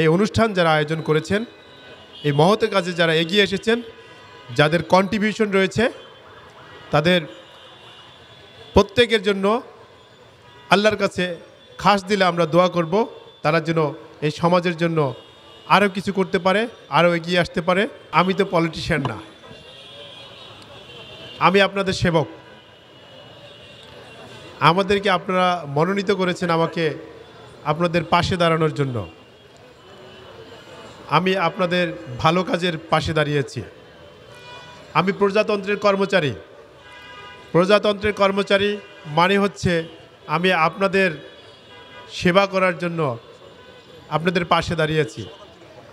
এই অনুষ্ঠান যারা আয়োজন করেছেন, এই মহৎ কাজে যারা এগিয়ে এসেছেন, যাদের কন্ট্রিবিউশন রয়েছে, তাদের প্রত্যেকের জন্য আল্লাহর কাছে খাস দিলে আমরা দোয়া করব তারা যেন এই সমাজের জন্য আরও কিছু করতে পারে, আরও এগিয়ে আসতে পারে। আমি তো পলিটিশিয়ান না, আমি আপনাদের সেবক। আমাদেরকে আপনারা মনোনীত করেছেন আমাকে আপনাদের পাশে দাঁড়ানোর জন্য। আমি আপনাদের ভালো কাজের পাশে দাঁড়িয়েছি। আমি প্রজাতন্ত্রের কর্মচারী। প্রজাতন্ত্রের কর্মচারী মানে হচ্ছে আমি আপনাদের সেবা করার জন্য আপনাদের পাশে দাঁড়িয়েছি।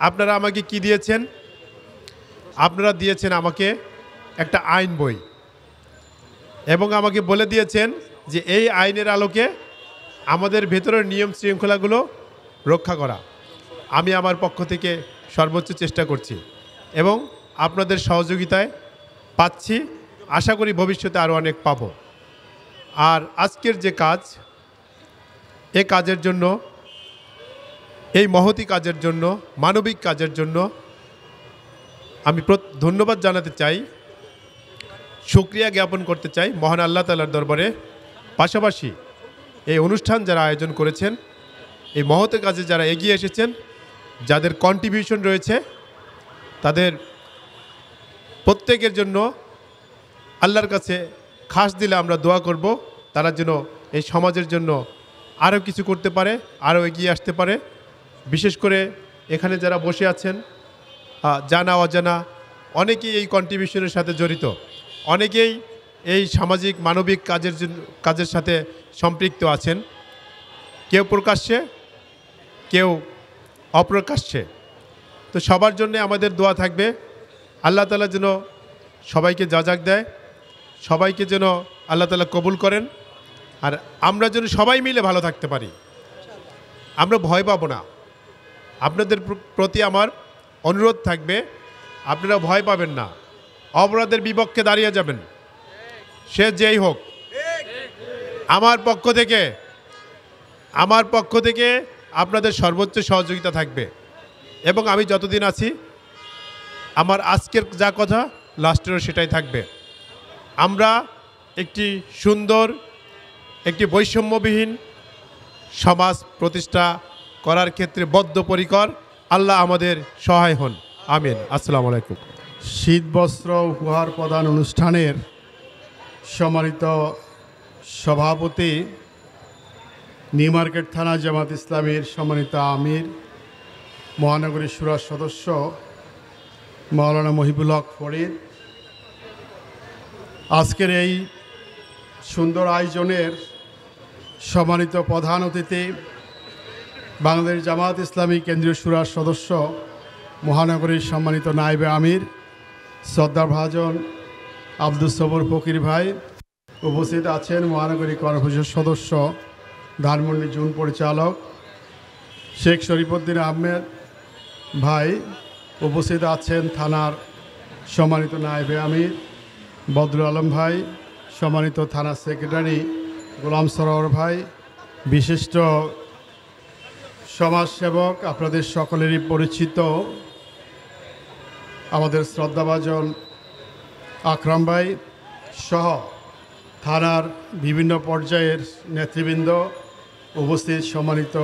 আপনারা আমাকে কি দিয়েছেন? আপনারা দিয়েছেন আমাকে একটা আইন বই এবং আমাকে বলে দিয়েছেন যে এই আইনের আলোকে আমাদের ভেতরের নিয়ম শৃঙ্খলাগুলো রক্ষা করা। আমি আমার পক্ষ থেকে সর্বোচ্চ চেষ্টা করছি এবং আপনাদের সহযোগিতায় পাচ্ছি। আশা করি ভবিষ্যতে আরও অনেক পাবো। আর আজকের যে কাজ, এ কাজের জন্য, এই মহতী কাজের জন্য, মানবিক কাজের জন্য আমি ধন্যবাদ জানাতে চাই, শুকরিয়া জ্ঞাপন করতে চাই মহান আল্লাহ তাআলার দরবারে। পাশাপাশি এই অনুষ্ঠান যারা আয়োজন করেছেন, এই মহৎ কাজে যারা এগিয়ে এসেছেন, যাদের কন্ট্রিবিউশন রয়েছে, তাদের প্রত্যেকের জন্য আল্লাহর কাছে খাস দিলে আমরা দোয়া করব তারা যেন এই সমাজের জন্য আরও কিছু করতে পারে, আরও এগিয়ে আসতে পারে। বিশেষ করে এখানে যারা বসে আছেন, জানা অজানা অনেকেই এই কন্ট্রিবিউশনের সাথে জড়িত, অনেকেই এই সামাজিক মানবিক কাজের সাথে সম্পৃক্ত আছেন, কেউ প্রকাশ্যে, কেউ অপ্রকাশ্যে। তো সবার জন্য আমাদের দোয়া থাকবে আল্লাহ তাআলা যেন সবাইকে যাজাক দেয়, সবাইকে যেন আল্লাহ তাআলা কবুল করেন, আর আমরা যেন সবাই মিলে ভালো থাকতে পারি। আমরা ভয় পাবো না। আপনাদের প্রতি আমার অনুরোধ থাকবে, আপনারা ভয় পাবেন না, অপরাধের বিপক্ষে দাঁড়িয়ে যাবেন, সে যেই হোক। আমার পক্ষ থেকে আপনাদের সর্বোচ্চ সহযোগিতা থাকবে এবং আমি যতদিন আছি আমার আজকের যা কথা লাস্টেরও সেটাই থাকবে। আমরা একটি সুন্দর, একটি বৈষম্যবিহীন সমাজ প্রতিষ্ঠা করার ক্ষেত্রে বদ্ধপরিকর। আল্লাহ আমাদের সহায় হন, আমিন। আসসালামু আলাইকুম। শীতবস্ত্র উপহার প্রদান অনুষ্ঠানের সম্মানিত সভাপতি, নিউ মার্কেট থানা জামাত ইসলামীর সম্মানিত আমির, মহানগরী শুরার সদস্য মাওলানা মহিবুল হক ফরিদ, আজকের এই সুন্দর আয়োজনের সম্মানিত প্রধান অতিথি, বাংলাদেশ জামাত ইসলামী কেন্দ্রীয় শুরার সদস্য, মহানগরীর সম্মানিত নায়েবে আমির শ্রদ্ধার ভাজন আব্দুস সবুর ফকির ভাই, উপস্থিত আছেন মহানগরী কর্পোরেশন সদস্য ধানমন্ডি জোন পরিচালক শেখ শরীফুদ্দিন আহমেদ ভাই, উপস্থিত আছেন থানার সম্মানিত নায়েবে আমির বদরুল আলম ভাই, সম্মানিত থানা সেক্রেটারি গোলাম সরোয়ার ভাই, বিশিষ্ট সমাজসেবক আপনাদের সকলেরই পরিচিত আমাদের শ্রদ্ধাভাজন আকরাম ভাই সহ থানার বিভিন্ন পর্যায়ের নেতৃবৃন্দ, উপস্থিত সম্মানিত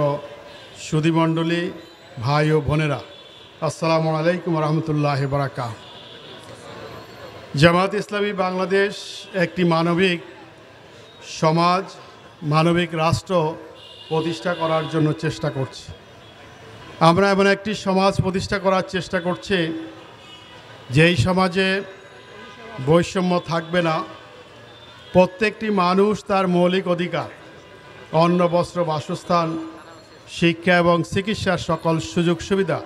সুধীমণ্ডলী, ভাই ও বোনেরা, আসসালামু আলাইকুম রহমতুল্লাহ বারাকাতুহু। জামাত ইসলামী বাংলাদেশ একটি মানবিক সমাজ, মানবিক রাষ্ট্র প্রতিষ্ঠা করার জন্য চেষ্টা করছে। আমরা এমন একটি সমাজ প্রতিষ্ঠা করার চেষ্টা করছি যেই সমাজে বৈষম্য থাকবে না, প্রত্যেকটি মানুষ তার মৌলিক অধিকার অন্ন, বস্ত্র, বাসস্থান, শিক্ষা এবং চিকিৎসার সকল সুযোগ সুবিধা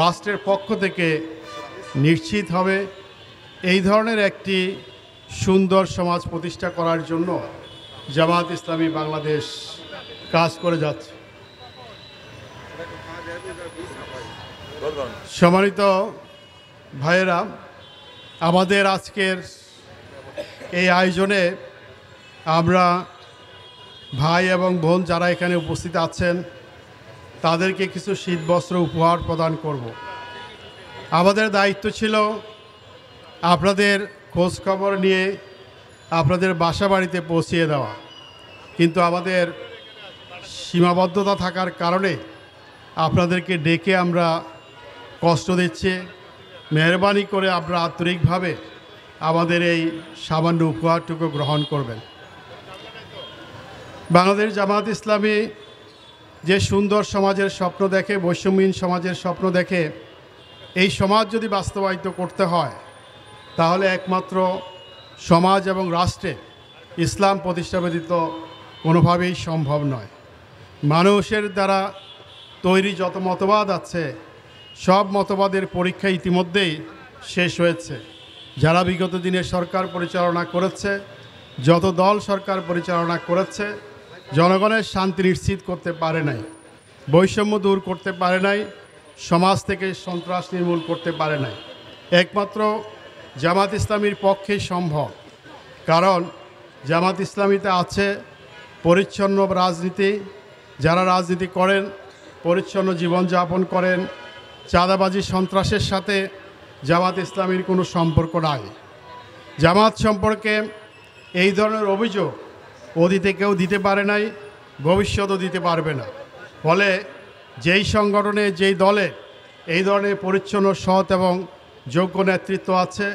রাষ্ট্রের পক্ষ থেকে নিশ্চিত হবে। এই ধরনের একটি সুন্দর সমাজ প্রতিষ্ঠা করার জন্য জামাত ইসলামী বাংলাদেশ কাজ করে যাচ্ছে। সম্মানিত ভাইয়েরা, আমাদের আজকের এই আয়োজনে আমরা ভাই এবং বোন যারা এখানে উপস্থিত আছেন তাদেরকে কিছু শীতবস্ত্র উপহার প্রদান করব। আমাদের দায়িত্ব ছিল আপনাদের খোঁজখবর নিয়ে আপনাদের বাসা বাড়িতে পৌঁছিয়ে দেওয়া, কিন্তু আমাদের সীমাবদ্ধতা থাকার কারণে আপনাদেরকে ডেকে আমরা কষ্ট দিচ্ছি। মেহরবানি করে আপনারা আন্তরিকভাবে আমাদের এই সামান্য উপহারটুকু গ্রহণ করবেন। বাংলাদেশ জামায়াত ইসলামী যে সুন্দর সমাজের স্বপ্ন দেখে, বৈষম্যহীন সমাজের স্বপ্ন দেখে, এই সমাজ যদি বাস্তবায়িত করতে হয় তাহলে একমাত্র সমাজ এবং রাষ্ট্রে ইসলাম প্রতিষ্ঠা ব্যতীত কোনোভাবেই সম্ভব নয়। মানুষের দ্বারা তৈরি যত মতবাদ আছে সব মতবাদের পরীক্ষা ইতিমধ্যেই শেষ হয়েছে। যারা বিগত দিনে সরকার পরিচালনা করেছে, যত দল সরকার পরিচালনা করেছে, জনগণের শান্তি নিশ্চিত করতে পারে নাই, বৈষম্য দূর করতে পারে নাই, সমাজ থেকে সন্ত্রাস নির্মূল করতে পারে নাই। একমাত্র জামাত ইসলামীর পক্ষেই সম্ভব। কারণ জামাত ইসলামীতে আছে পরিচ্ছন্ন রাজনীতি। যারা রাজনীতি করেন, পরিচ্ছন্ন জীবনযাপন করেন, চাঁদাবাজি সন্ত্রাসের সাথে জামাত ইসলামীর কোনো সম্পর্ক নাই। জামাত সম্পর্কে এই ধরনের অভিযোগ অতীতে কেউ দিতে পারে নাই, ভবিষ্যতেও দিতে পারবে না। ফলে যেই সংগঠনে, যেই দলে এই ধরনের পরিচ্ছন্ন, সৎ এবং যোগ্য নেতৃত্ব আছে,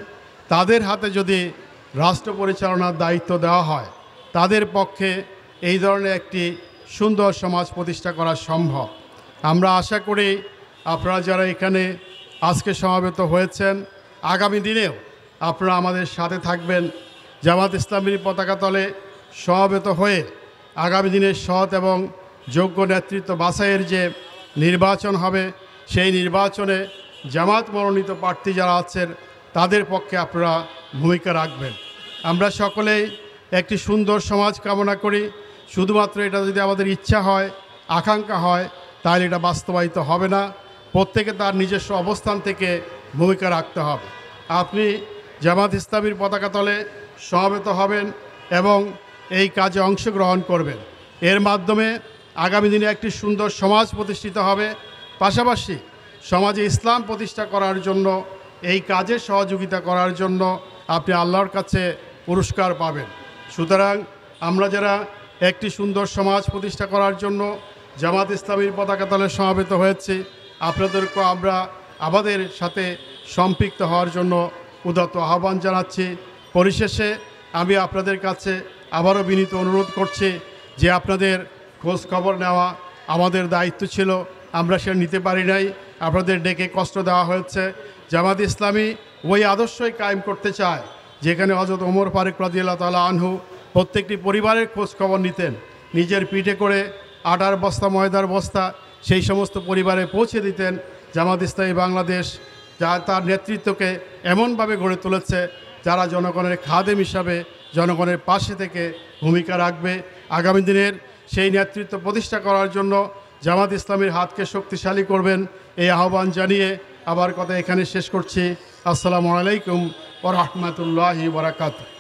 তাদের হাতে যদি রাষ্ট্র পরিচালনার দায়িত্ব দেওয়া হয়, তাদের পক্ষে এই ধরনের একটি সুন্দর সমাজ প্রতিষ্ঠা করা সম্ভব। আমরা আশা করি আপনারা যারা এখানে আজকে সমবেত হয়েছেন, আগামী দিনেও আপনারা আমাদের সাথে থাকবেন। জামাত ইসলামীর পতাকা তলে সমবেত হয়ে আগামী দিনের সৎ এবং যোগ্য নেতৃত্ব বাছাইয়ের যে নির্বাচন হবে, সেই নির্বাচনে জামাত মনোনীত প্রার্থী যারা আছেন তাদের পক্ষে আপনারা ভূমিকা রাখবেন। আমরা সকলেই একটি সুন্দর সমাজ কামনা করি। শুধুমাত্র এটা যদি আমাদের ইচ্ছা হয়, আকাঙ্ক্ষা হয়, তাহলে এটা বাস্তবায়িত হবে না। প্রত্যেকে তার নিজস্ব অবস্থান থেকে ভূমিকা রাখতে হবে। আপনি জামাত ইসলামীর পতাকা তলে সমবেত হবেন এবং এই কাজে অংশগ্রহণ করবেন। এর মাধ্যমে আগামী দিনে একটি সুন্দর সমাজ প্রতিষ্ঠিত হবে। পাশাপাশি সমাজে ইসলাম প্রতিষ্ঠা করার জন্য, এই কাজে সহযোগিতা করার জন্য আপনি আল্লাহর কাছে পুরস্কার পাবেন। সুতরাং আমরা যারা একটি সুন্দর সমাজ প্রতিষ্ঠা করার জন্য জামাত ইসলামীর পতাকা তলে সমবেত হয়েছি, আপনাদেরকেও আমরা আমাদের সাথে সম্পৃক্ত হওয়ার জন্য উদাত্ত আহ্বান জানাচ্ছি। পরিশেষে আমি আপনাদের কাছে আবারও বিনীত অনুরোধ করছি যে আপনাদের খোঁজ খবর নেওয়া আমাদের দায়িত্ব ছিল, আমরা সেটা নিতে পারি নাই। আপনাদের ডেকে কষ্ট দেওয়া হয়েছে। জামাত ইসলামী ওই আদর্শই কায়েম করতে চায় যেখানে হযরত ওমর ফারুক রাদিয়াল্লাহু তাআলা আনহু প্রত্যেকটি পরিবারের খোঁজ খবর নিতেন, নিজের পিঠে করে আটার বস্তা, ময়দার বস্তা সেই সমস্ত পরিবারে পৌঁছে দিতেন। জামাত ইসলামী বাংলাদেশ যা তার নেতৃত্বকে এমনভাবে গড়ে তুলেছে যারা জনগণের খাদেম হিসাবে জনগণের পাশে থেকে ভূমিকা রাখবে। আগামী দিনের সেই নেতৃত্ব প্রতিষ্ঠা করার জন্য জামাত ইসলামীর হাতকে শক্তিশালী করবেন, এই আহ্বান জানিয়ে আবার কথা এখানে শেষ করছি। আসসালামু আলাইকুম ওয়া রাহমাতুল্লাহি ওয়া বারাকাতুহু।